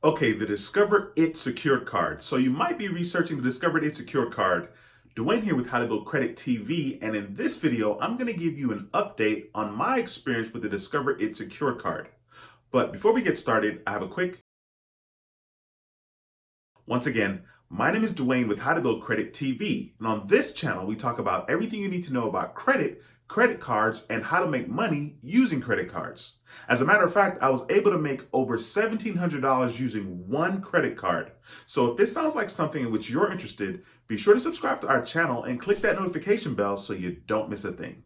Okay, the Discover It Secured Card. So you might be researching the Discover It Secured Card. Duane here with How to Build Credit TV, and in this video, I'm going to give you an update on my experience with the Discover It Secured Card. But before we get started, I have a quick. Once again, my name is Duane with How to Build Credit TV, and on this channel, we talk about everything you need to know about credit, credit cards, and how to make money using credit cards. As a matter of fact, I was able to make over $1,700 using one credit card. So if this sounds like something in which you're interested, be sure to subscribe to our channel and click that notification bell so you don't miss a thing.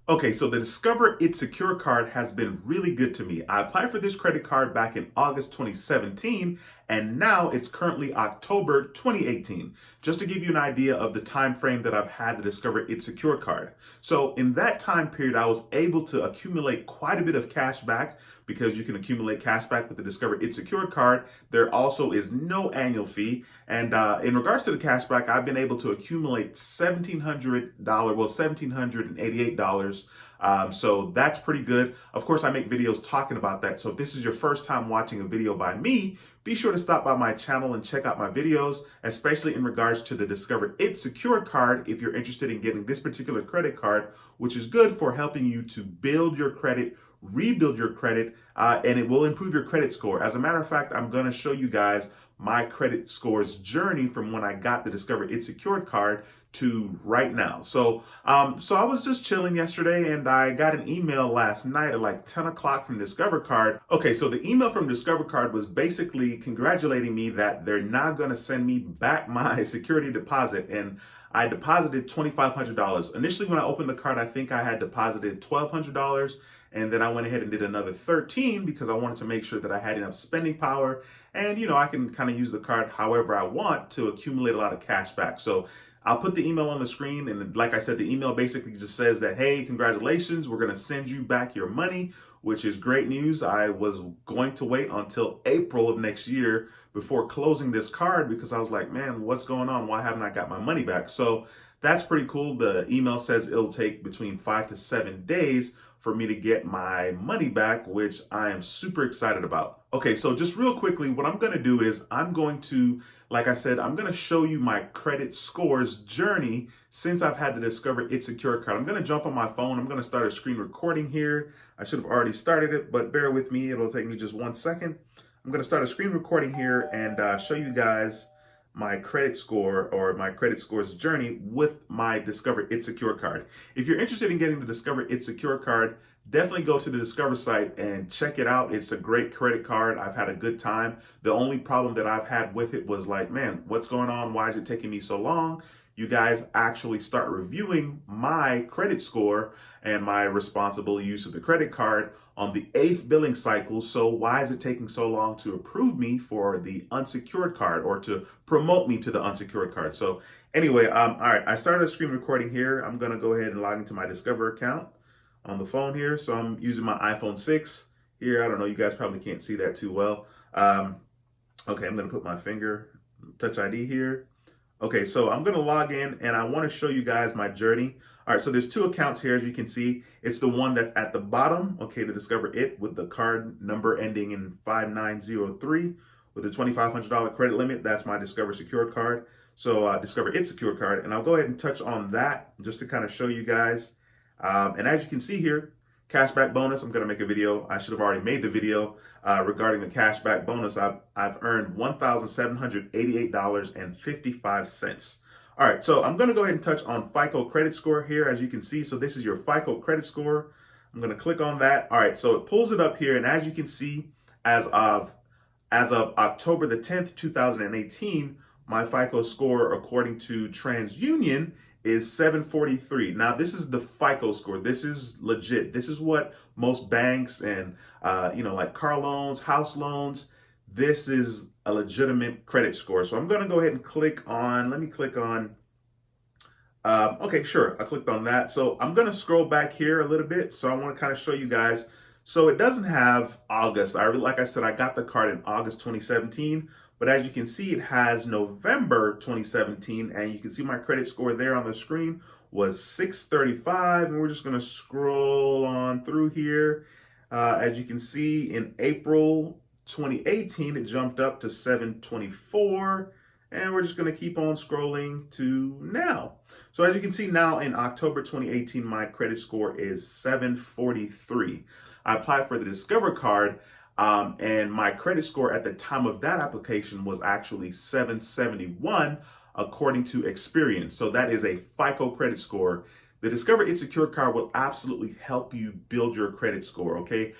Okay, so the Discover It Secure card has been really good to me. I applied for this credit card back in August 2017, and now it's currently October 2018. Just to give you an idea of the time frame that I've had the Discover It Secure card. So in that time period, I was able to accumulate quite a bit of cash back because you can accumulate cash back with the Discover It Secure card. There also is no annual fee. And in regards to the cash back, I've been able to accumulate $1,788. So that's pretty good. Of course, I make videos talking about that. So if this is your first time watching a video by me, be sure to stop by my channel and check out my videos, especially in regards to the Discover It Secured card if you're interested in getting this particular credit card, which is good for helping you to build your credit, rebuild your credit, and it will improve your credit score. As a matter of fact, I'm going to show you guys my credit scores journey from when I got the Discover It Secured card to right now. So I was just chilling yesterday and I got an email last night at like 10 o'clock from Discover Card. Okay, so the email from Discover Card was basically congratulating me that they're now going to send me back my security deposit. And I deposited $2,500. Initially, when I opened the card, I think I had deposited $1,200. And then I went ahead and did another 13 because I wanted to make sure that I had enough spending power. And, I can kind of use the card however I want to accumulate a lot of cash back. So I'll put the email on the screen. And like I said, the email basically just says that, hey, congratulations, we're going to send you back your money, which is great news. I was going to wait until April of next year before closing this card because I was like, man, what's going on? Why haven't I got my money back? So that's pretty cool. The email says it'll take between 5 to 7 days for me to get my money back, which I am super excited about. Okay, so just real quickly, what I'm gonna do is I'm going to, like I said, I'm gonna show you my credit scores journey since I've had to Discover It Secure card. I'm gonna jump on my phone. I'm gonna start a screen recording here. I should have already started it, but bear with me. It'll take me just 1 second. I'm gonna start a screen recording here and show you guys my credit score or my credit scores journey with my Discover It Secure card. If you're interested in getting the Discover It Secure card, definitely go to the Discover site and check it out. It's a great credit card. I've had a good time. The only problem that I've had with it was like, man, what's going on? Why is it taking me so long? You guys actually start reviewing my credit score and my responsible use of the credit card on the 8th billing cycle. So why is it taking so long to approve me for the unsecured card or to promote me to the unsecured card? So anyway, all right, I started a screen recording here. I'm gonna go ahead and log into my Discover account on the phone here. So I'm using my iPhone 6 here. I don't know, you guys probably can't see that too well. Okay, I'm gonna put my finger Touch ID here. Okay, so I'm gonna log in and I wanna show you guys my journey. All right, so there's two accounts here, as you can see. It's the one that's at the bottom, okay, the Discover It with the card number ending in 5903 with a $2,500 credit limit. That's my Discover Secured card. So Discover It Secured card. And I'll go ahead and touch on that just to kind of show you guys. And as you can see here, cashback bonus, I'm gonna make a video. I should have already made the video regarding the cashback bonus. I've earned $1,788.55. All right, so I'm gonna go ahead and touch on Fico credit score here, as you can see. So this is your Fico credit score. I'm gonna click on that. All right, so it pulls it up here, and as you can see, as of October the 10th, 2018, my Fico score, according to TransUnion, is 743. Now, this is the Fico score. This is legit. This is what most banks and, like car loans, house loans, this is a legitimate credit score. So I'm going to go ahead and let me click on, okay, sure. I clicked on that. So I'm going to scroll back here a little bit. So I want to kind of show you guys. So it doesn't have August. Like I said, I got the card in August 2017. But as you can see, it has November 2017, and you can see my credit score there on the screen was 635, and we're just gonna scroll on through here. As you can see, in April 2018, it jumped up to 724. And we're just going to keep on scrolling to now. So as you can see now in October 2018, my credit score is 743. I applied for the Discover card, and my credit score at the time of that application was actually 771 according to Experian. So that is a FICO credit score. The Discover It Secure card will absolutely help you build your credit score, okay?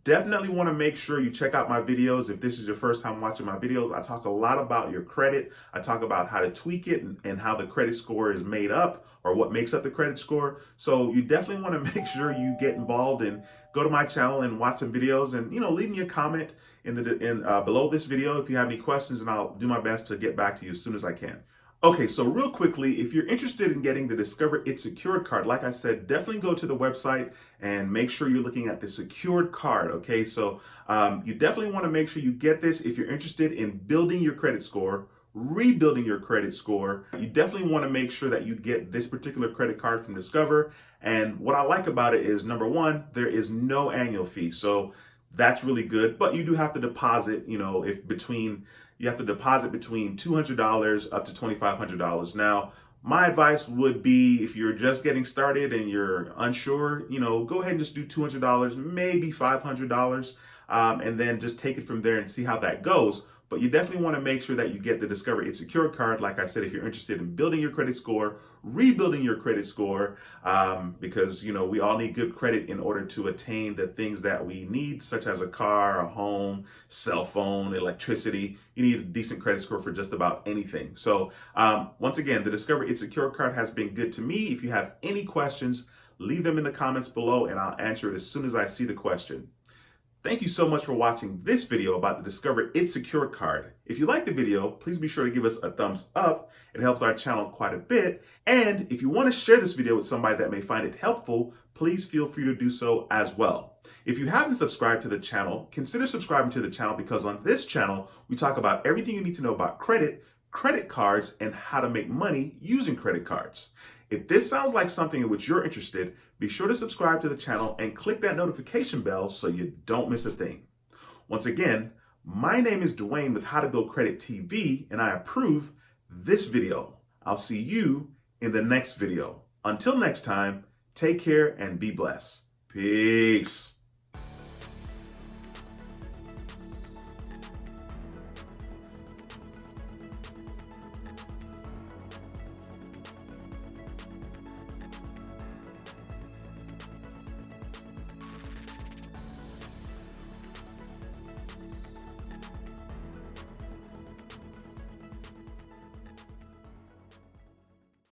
Definitely want to make sure you check out my videos. If this is your first time watching my videos, I talk a lot about your credit. I talk about how to tweak it and how the credit score is made up, or what makes up the credit score. So you definitely want to make sure you get involved and go to my channel and watch some videos, and leave me a comment below this video if you have any questions, and I'll do my best to get back to you as soon as I can. Okay, so real quickly, if you're interested in getting the Discover It Secured card, like I said, definitely go to the website and make sure you're looking at the secured card, okay? So you definitely want to make sure you get this if you're interested in building your credit score, rebuilding your credit score. You definitely want to make sure that you get this particular credit card from Discover. And what I like about it is, number one, there is no annual fee. So that's really good, but you do have to deposit, you have to deposit between $200 up to $2,500. Now, my advice would be, if you're just getting started and you're unsure, go ahead and just do $200, maybe $500, and then just take it from there and see how that goes. But you definitely want to make sure that you get the Discover It Secure card. Like I said, if you're interested in building your credit score, rebuilding your credit score, because we all need good credit in order to attain the things that we need, such as a car, a home, cell phone, electricity. You need a decent credit score for just about anything. So once again, the Discover It Secure card has been good to me. If you have any questions, leave them in the comments below and I'll answer it as soon as I see the question. Thank you so much for watching this video about the Discover It Secure card. If you liked the video, please be sure to give us a thumbs up. It helps our channel quite a bit. And if you want to share this video with somebody that may find it helpful, please feel free to do so as well. If you haven't subscribed to the channel, consider subscribing to the channel, because on this channel, we talk about everything you need to know about credit, credit cards, and how to make money using credit cards. If this sounds like something in which you're interested, be sure to subscribe to the channel and click that notification bell so you don't miss a thing. Once again, my name is Duane with How to Build Credit TV, and I approve this video. I'll see you in the next video. Until next time, take care and be blessed. Peace.